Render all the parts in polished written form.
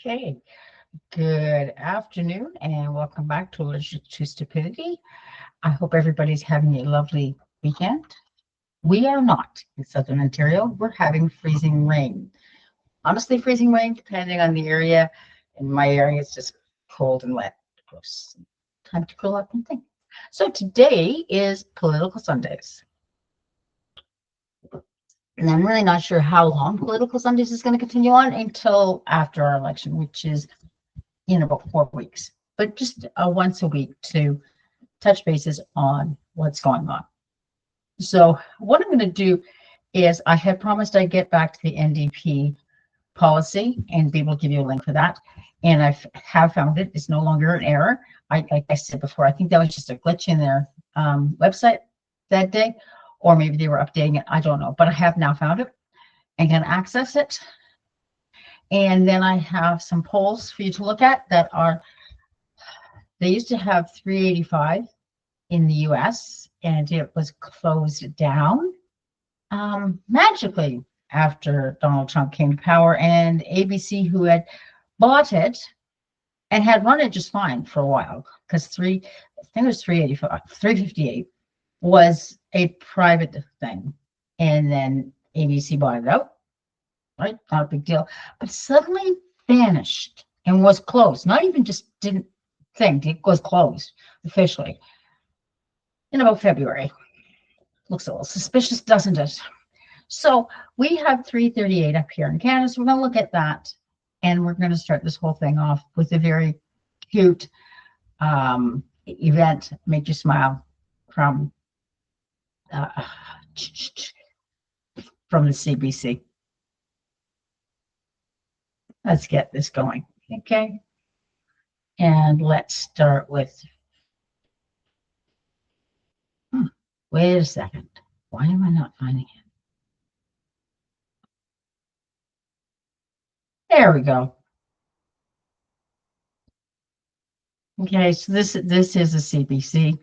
Okay, good afternoon and welcome back to Allergic to Stupidity. I hope everybody's having a lovely weekend. We are not in Southern Ontario. We're having freezing rain. Honestly, freezing rain, depending on the area. In my area, it's just cold and wet. Gross. Time to curl up and think. So today is Political Sundays. And I'm really not sure how long Political Sundays is going to continue on until after our election, which is in about 4 weeks, but just once a week to touch bases on what's going on. So what I'm going to do is I had promised I'd get back to the NDP policy and be able to give you a link for that. And I have found it. It's no longer an error. Like I said before, I think that was just a glitch in their website that day, or maybe they were updating it. I don't know, but I have now found it and can access it. And then I have some polls for you to look at that are, they used to have 385 in the US and it was closed down magically after Donald Trump came to power, and ABC, who had bought it and had run it just fine for a while, because I think it was 358 was a private thing. And then ABC bought it out. Right, not a big deal, but suddenly vanished and was closed. Not even just didn't think, it was closed officially in about February. Looks a little suspicious, doesn't it? So we have 338 up here in Canada, so we're going to look at that, and we're going to start this whole thing off with a very cute event, Make You Smile, from the CBC. Let's get this going, okay? And let's start with, wait a second. Why am I not finding it? There we go. Okay, so this is a CBC.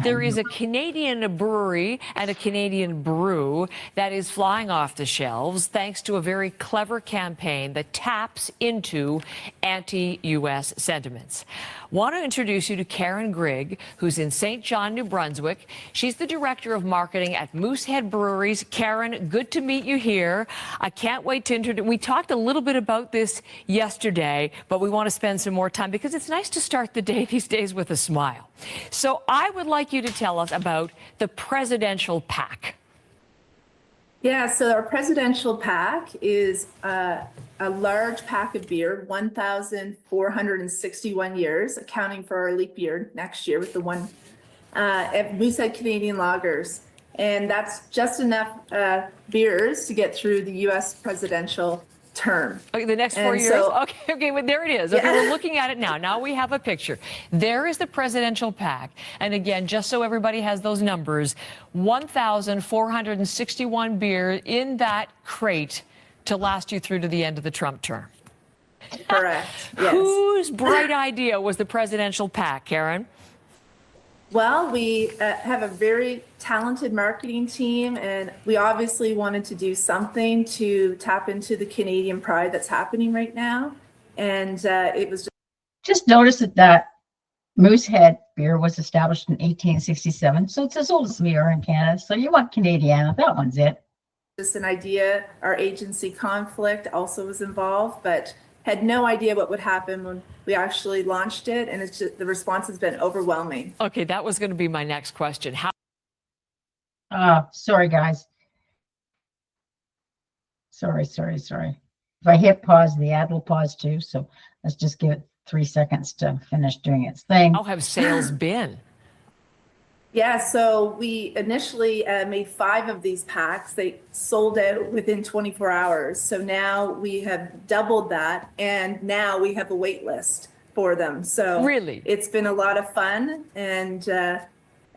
There is a Canadian brewery and a Canadian brew that is flying off the shelves thanks to a very clever campaign that taps into anti-U.S. sentiments. Want to introduce you to Karen Grigg, who's in St. John, New Brunswick. She's the director of marketing at Moosehead Breweries. Karen, good to meet you here. I can't wait to introduce. We talked a little bit about this yesterday, but we want to spend some more time because it's nice to start the day these days with a smile. So I would like you to tell us about the presidential pack. Yeah, so our presidential pack is a large pack of beer, 1,461 years, accounting for our leap year next year with the one at Moosehead Canadian Lagers. And that's just enough beers to get through the U.S. presidential term. Okay, the next 4 years? So, okay, well, there it is. Okay, we're looking at it now. Now we have a picture. There is the presidential pack. And again, just so everybody has those numbers, 1,461 beer in that crate to last you through to the end of the Trump term. Correct, yes. Whose bright idea was the presidential pack, Karen? Well, we have a very talented marketing team, and we obviously wanted to do something to tap into the Canadian pride that's happening right now. And it was just notice that Moosehead beer was established in 1867, so it's as old as we are in Canada. So you want Canadiana, that one's it. Just an idea. Our agency Conflict also was involved, but had no idea what would happen when we actually launched it, and it's just, the response has been overwhelming. Okay, that was going to be my next question. Sorry, guys. Sorry. If I hit pause, the ad will pause too, so let's just give it 3 seconds to finish doing its thing. How have sales been? Yeah, so we initially made 5 of these packs. They sold out within 24 hours. So now we have doubled that, and now we have a wait list for them. So really, it's been a lot of fun, and yeah,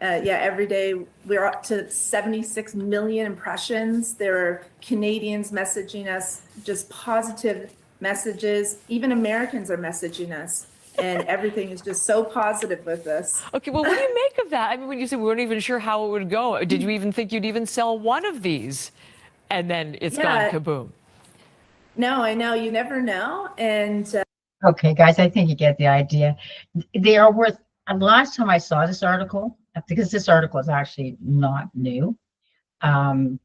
every day we're up to 76 million impressions. There are Canadians messaging us just positive messages. Even Americans are messaging us. And everything is just so positive with this. Okay, well, what do you make of that? I mean, when you said we weren't even sure how it would go, did you even think you'd even sell one of these? And then it's gone kaboom. No, I know, you never know. And Okay, guys, I think you get the idea. They are worth, and last time I saw this article, because this article is actually not new, um,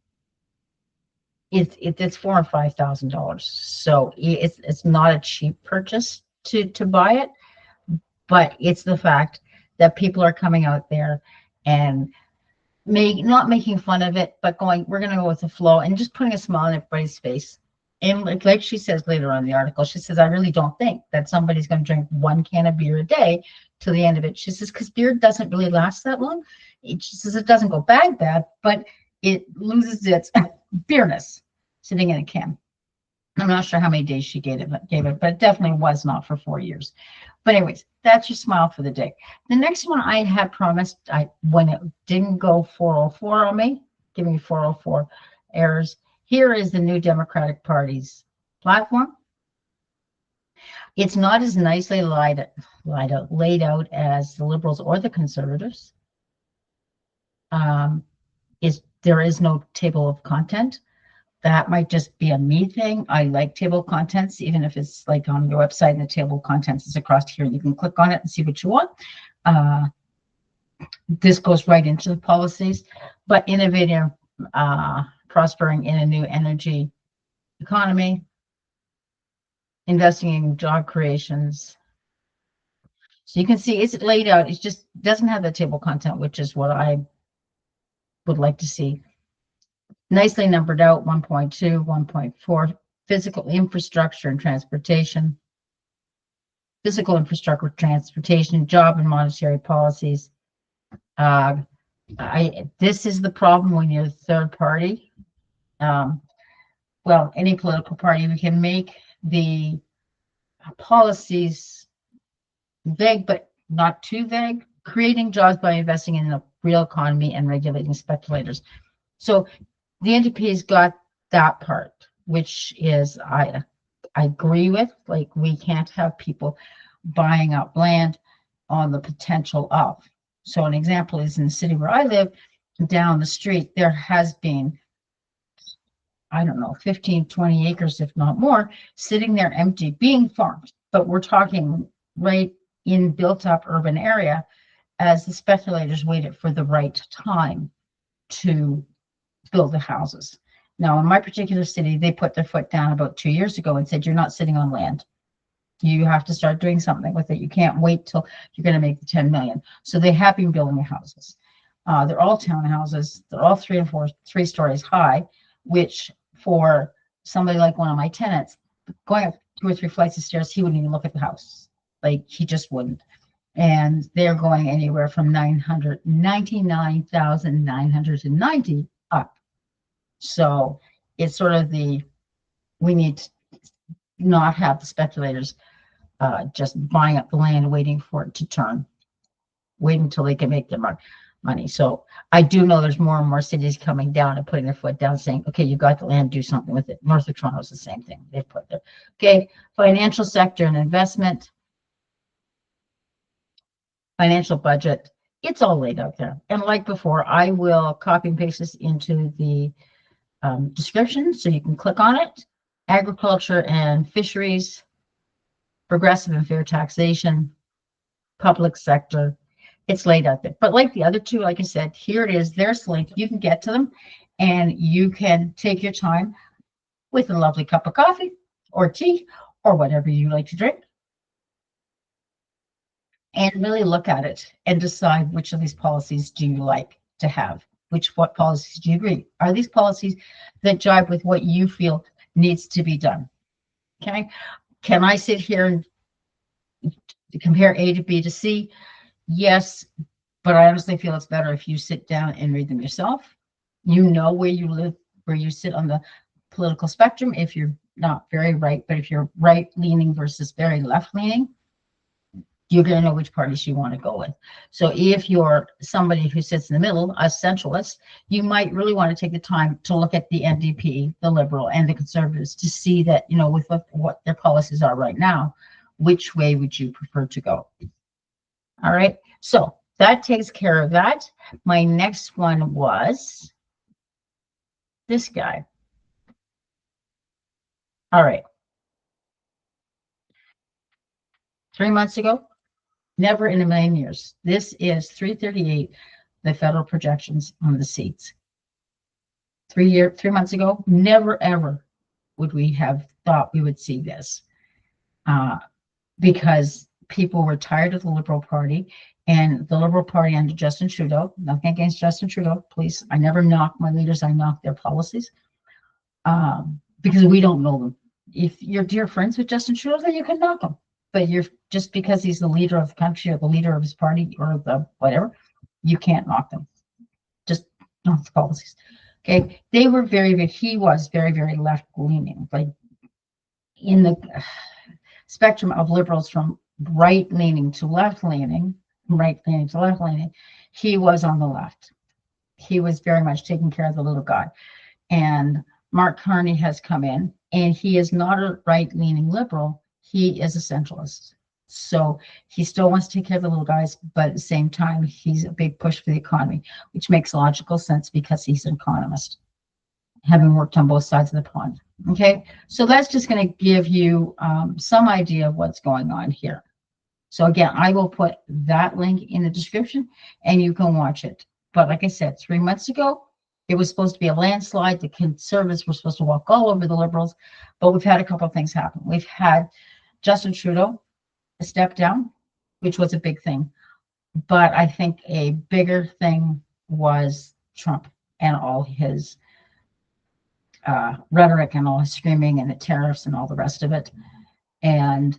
it's $4,000 or $5,000. So it's not a cheap purchase to buy it, but it's the fact that people are coming out there and not making fun of it, but going, we're going to go with the flow and just putting a smile on everybody's face. And like she says later on in the article, she says, I really don't think that somebody's going to drink 1 can of beer a day to the end of it. She says, because beer doesn't really last that long. She says it doesn't go bad, but it loses its beerness sitting in a can. I'm not sure how many days she gave it, but it definitely was not for 4 years. But anyways, that's your smile for the day. The next one I had promised, when it didn't go 404 on me, giving me 404 errors. Here is the New Democratic Party's platform. It's not as nicely laid out as the Liberals or the Conservatives. There is no table of content. That might just be a me thing. I like table of contents, even if it's like on your website and the table of contents is across here. You can click on it and see what you want. This goes right into the policies, but innovating, prospering in a new energy economy, investing in job creations. So you can see it's laid out. It just doesn't have the table content, which is what I would like to see. Nicely numbered out, 1.2, 1.4, physical infrastructure and transportation, job and monetary policies. This is the problem when you're a third party. Well, any political party, we can make the policies vague, but not too vague, creating jobs by investing in the real economy and regulating speculators. So the NDP's got that part, which is I agree with. Like, we can't have people buying up land on the potential of. So an example is in the city where I live, down the street, there has been, I don't know, 15, 20 acres, if not more, sitting there empty, being farmed. But we're talking right in built up urban area as the speculators waited for the right time to build the houses. Now, in my particular city, they put their foot down about 2 years ago and said, you're not sitting on land. You have to start doing something with it. You can't wait till you're going to make the 10 million. So they have been building the houses. They're all townhouses. They're all 3 and 4, 3 stories high, which for somebody like one of my tenants, going up 2 or 3 flights of stairs, he wouldn't even look at the house. Like, he just wouldn't. And they're going anywhere from 999,990 up. So it's sort of we need to not have the speculators just buying up the land, waiting for it to turn, waiting until they can make their money. So I do know there's more and more cities coming down and putting their foot down, saying, okay, you got the land, do something with it. North of Toronto is the same thing. They've put there. Okay, financial sector and investment, financial budget, it's all laid out there. And like before, I will copy and paste this into the description so you can click on it. Agriculture and fisheries, progressive and fair taxation, public sector, it's laid out there. But like the other two, like I said, here it is, there's the link. You can get to them and you can take your time with a lovely cup of coffee or tea or whatever you like to drink and really look at it and decide which of these policies do you like to have. What policies do you agree? Are these policies that jive with what you feel needs to be done? Okay. Can I sit here and compare A to B to C? Yes, but I honestly feel it's better if you sit down and read them yourself. You know where you live, where you sit on the political spectrum. If you're not very right, but if you're right leaning versus very left leaning, you're going to know which parties you want to go with. So if you're somebody who sits in the middle, a centralist, you might really want to take the time to look at the NDP, the Liberal, and the Conservatives to see that, you know, with what their policies are right now, which way would you prefer to go? All right, so that takes care of that. My next one was this guy. All right. 3 months ago, never in a million years. This is 338, the federal projections on the seats. 3 months ago, never ever would we have thought we would see this, because people were tired of the Liberal Party, and the Liberal Party under Justin Trudeau, nothing against Justin Trudeau, please. I never knock my leaders, I knock their policies, because we don't know them. If you're dear friends with Justin Trudeau, then you can knock him. But you're just because he's the leader of the country or the leader of his party or the whatever, you can't knock them. Just knock the policies. Okay, they were he was very, very left leaning, like in the spectrum of liberals from right leaning to left leaning, he was on the left. He was very much taking care of the little guy. And Mark Carney has come in, and he is not a right leaning liberal. He is a centralist. So he still wants to take care of the little guys, but at the same time, he's a big push for the economy, which makes logical sense because he's an economist, having worked on both sides of the pond. Okay, so that's just going to give you some idea of what's going on here. So again, I will put that link in the description and you can watch it. But like I said, 3 months ago, it was supposed to be a landslide. The Conservatives were supposed to walk all over the Liberals, but we've had a couple of things happen. We've had Justin Trudeau step down, which was a big thing. But I think a bigger thing was Trump and all his rhetoric and all his screaming and the tariffs and all the rest of it. And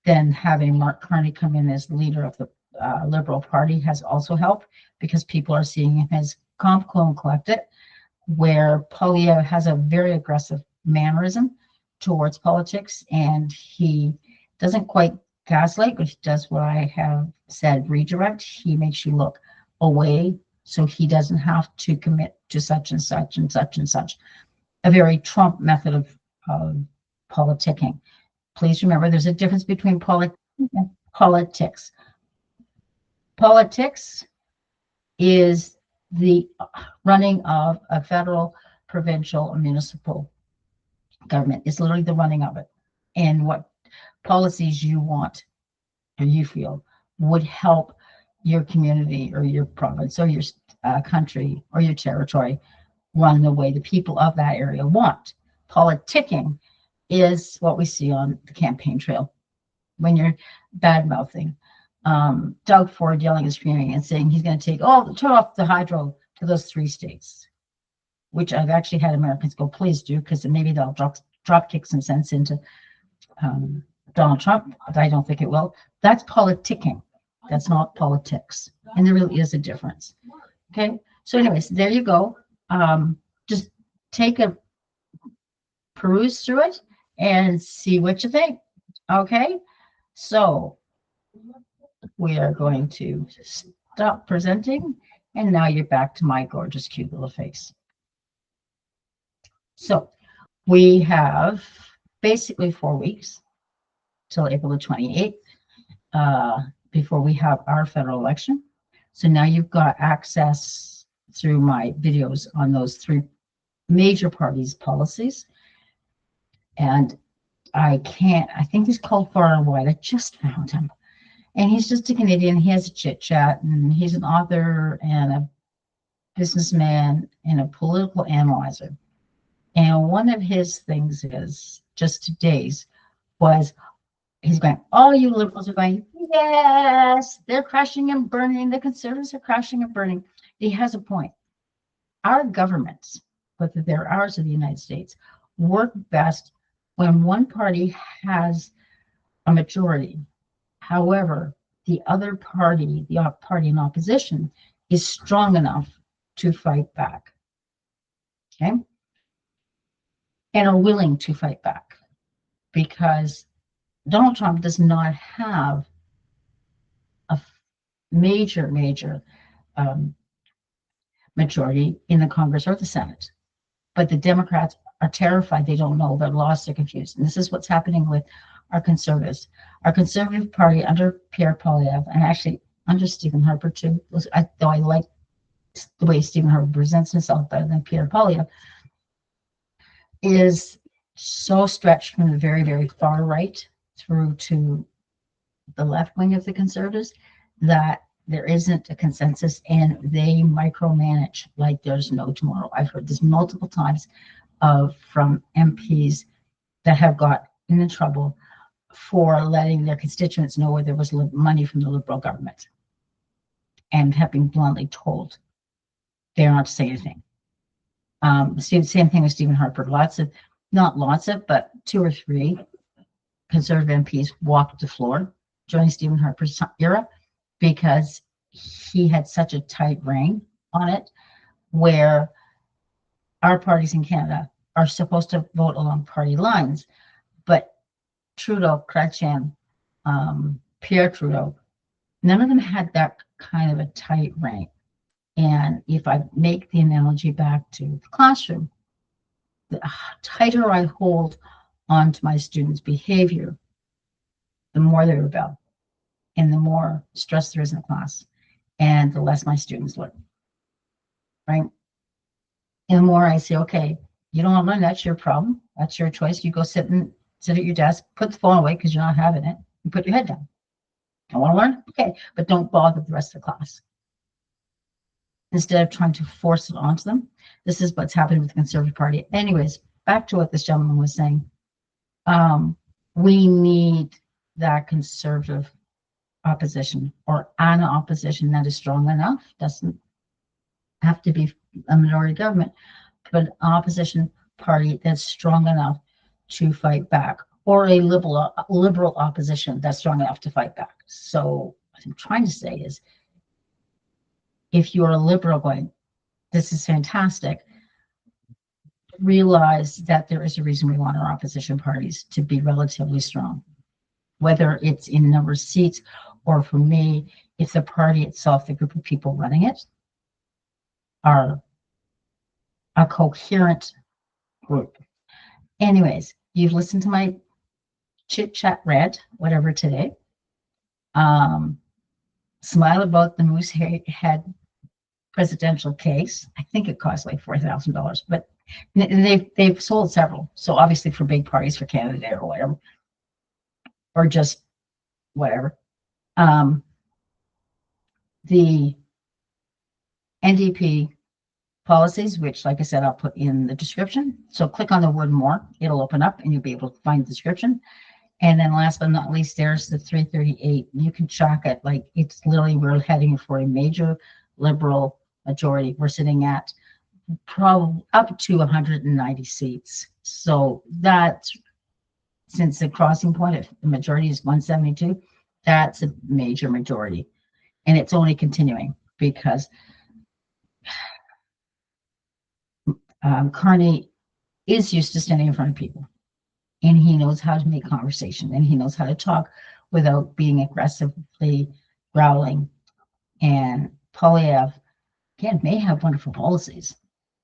then having Mark Carney come in as leader of the Liberal Party has also helped, because people are seeing him as calm, cool, and collected, where Poilievre has a very aggressive mannerism towards politics, and he doesn't quite gaslight, but he does what I have said, redirect. He makes you look away so he doesn't have to commit to such and such and such and such. A very Trump method of politicking. Please remember, there's a difference between politics and politics. Politics is the running of a federal, provincial, or municipal government. It's literally the running of it, and what policies you want or you feel would help your community or your province or your country or your territory run the way the people of that area want. Politicking is what we see on the campaign trail when you're bad mouthing Doug Ford, yelling and screaming and saying he's going to turn off the hydro to those 3 states, which I've actually had Americans go, please do, because maybe they'll drop kick some sense into Donald Trump. I don't think it will. That's politicking. That's not politics. And there really is a difference. Okay. So anyways, there you go. Just take a peruse through it and see what you think. Okay. So we are going to stop presenting. And now you're back to my gorgeous, cute little face. So we have basically 4 weeks till April the 28th before we have our federal election. So now you've got access through my videos on those 3 major parties' policies. And I think he's called Far and Wide. I just found him. And he's just a Canadian. He has a chit chat, and he's an author and a businessman and a political analyzer. And one of his things is just today's was he's going, all you liberals are going, yes, they're crashing and burning. The Conservatives are crashing and burning. He has a point. Our governments, whether they're ours or the United States, work best when one party has a majority. However, the other party, the party in opposition, is strong enough to fight back. Okay? And are willing to fight back, because Donald Trump does not have a major majority in the Congress or the Senate. But the Democrats are terrified. They don't know. They're lost. They're confused. And this is what's happening with our Conservatives. Our Conservative Party under Pierre Poilievre, and actually under Stephen Harper too, though I like the way Stephen Harper presents himself better than Pierre Poilievre, is so stretched from the very, very far right through to the left wing of the Conservatives that there isn't a consensus and they micromanage like there's no tomorrow. I've heard this multiple times from MPs that have got in trouble for letting their constituents know where there was money from the Liberal government and have been bluntly told they're not to say anything. Same thing with Stephen Harper. Not lots of, but 2 or 3 Conservative MPs walked the floor during Stephen Harper's era because he had such a tight rein on it, where our parties in Canada are supposed to vote along party lines, but Trudeau, Chrétien, Pierre Trudeau, none of them had that kind of a tight rein. And if I make the analogy back to the classroom, the tighter I hold onto my students' behavior, the more they rebel and the more stress there is in the class and the less my students learn, right? And the more I say, okay, you don't want to learn, that's your problem. That's your choice. You go sit at your desk, put the phone away because you're not having it, and put your head down. I want to learn? Okay, but don't bother the rest of the class. Instead of trying to force it onto them. This is what's happening with the Conservative Party. Anyways, back to what this gentleman was saying. We need that Conservative opposition or an opposition that is strong enough. Doesn't have to be a minority government, but an opposition party that's strong enough to fight back, or a liberal opposition that's strong enough to fight back. So what I'm trying to say is, if you're a liberal going, this is fantastic, realize that there is a reason we want our opposition parties to be relatively strong, whether it's in number of seats or, for me, if the party itself, the group of people running it, are a coherent group. Anyways, you've listened to my chit chat read, whatever today. Smile about the Moosehead presidential case. I think it cost like $4,000, but they've sold several. So obviously for big parties, for Canada or whatever, or just whatever. The NDP policies, which, like I said, I'll put in the description. So click on the word more, it'll open up and you'll be able to find the description. And then last but not least, there's the 338. You can chalk it like it's literally, we're heading for a major Liberal majority. We're sitting at probably up to 190 seats. So that's, since the crossing point, if the majority is 172, that's a major majority. And it's only continuing because Carney is used to standing in front of people, and he knows how to make conversation, and he knows how to talk without being aggressively growling. And Poilievre, again, may have wonderful policies,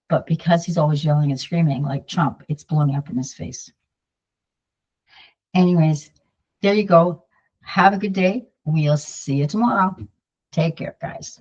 but because he's always yelling and screaming like Trump, it's blowing up in his face. Anyways, there you go. Have a good day. We'll see you tomorrow. Take care, guys.